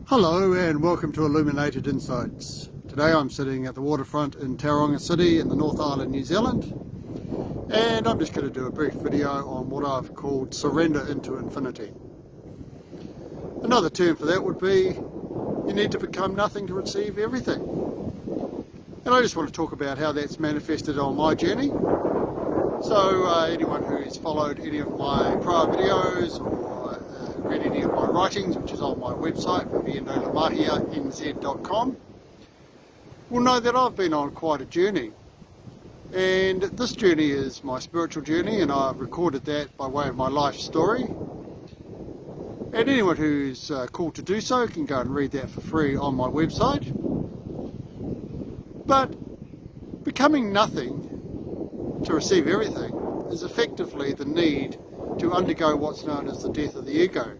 Hello and welcome to Illuminated Insights. Today I'm sitting at the waterfront in Tauranga City in the North Island, New Zealand, and I'm just going to do a brief video on what I've called surrender into infinity. Another term for that would be you need to become nothing to receive everything. And I just want to talk about how that's manifested on my journey. So anyone who's followed any of my prior videos or read any of my writings, which is on my website, vivianolamahianz.com, will know that I've been on quite a journey. And this journey is my spiritual journey, and I've recorded that by way of my life story. And anyone who's called to do so can go and read that for free on my website. But becoming nothing to receive everything is effectively the need to undergo what's known as the death of the ego.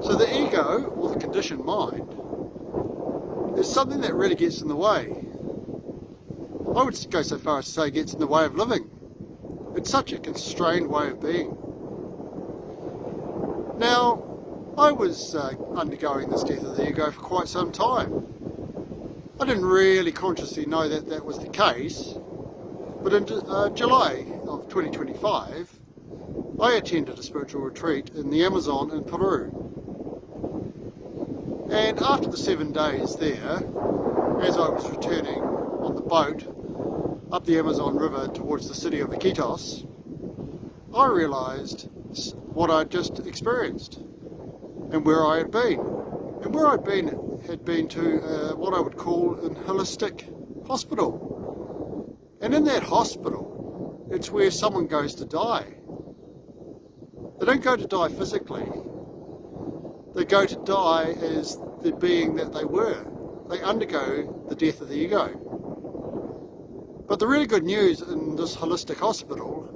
So the ego, or the conditioned mind, is something that really gets in the way. I would go so far as to say gets in the way of living. It's such a constrained way of being. Now, I was undergoing this death of the ego for quite some time. I didn't really consciously know that that was the case, but in July of 2025, I attended a spiritual retreat in the Amazon in Peru. And after the 7 days there, as I was returning on the boat up the Amazon River towards the city of Iquitos, I realised what I'd just experienced and where I had been. And where I'd been had been to what I would call an holistic hospital. And in that hospital, it's where someone goes to die. They don't go to die physically. They go to die as the being that they were. They undergo the death of the ego. But the really good news in this holistic hospital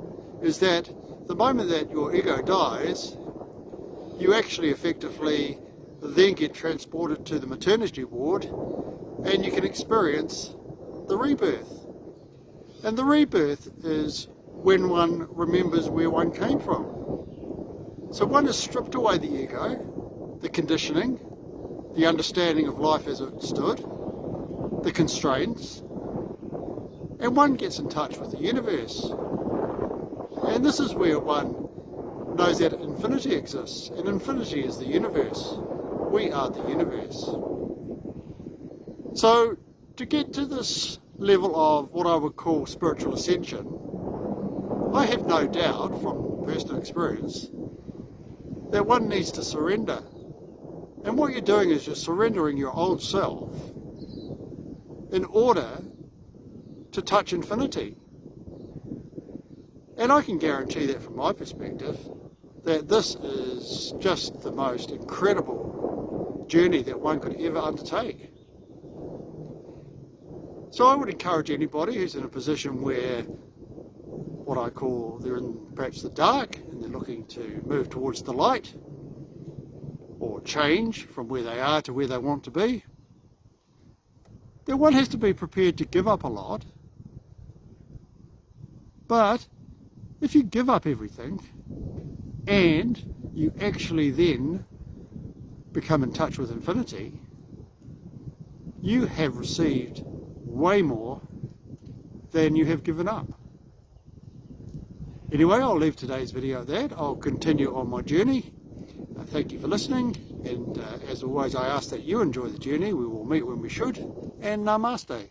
is that the moment that your ego dies, you actually effectively then get transported to the maternity ward and you can experience the rebirth. And the rebirth is when one remembers where one came from. So one has stripped away the ego, the conditioning, the understanding of life as it stood, the constraints, and one gets in touch with the universe. And this is where one knows that infinity exists, and infinity is the universe. We are the universe. So to get to this level of what I would call spiritual ascension, I have no doubt from personal experience that one needs to surrender. And what you're doing is you're surrendering your old self in order to touch infinity. And I can guarantee that from my perspective, that this is just the most incredible journey that one could ever undertake. So I would encourage anybody who's in a position where what I call they're in perhaps the dark and they're looking to move towards the light or change from where they are to where they want to be, that one has to be prepared to give up a lot. But if you give up everything and you actually then become in touch with infinity, you have received way more than you have given up. Anyway, I'll leave today's video at that. I'll continue on my journey. Thank you for listening, and as always I ask that you enjoy the journey. We will meet when we should, and namaste.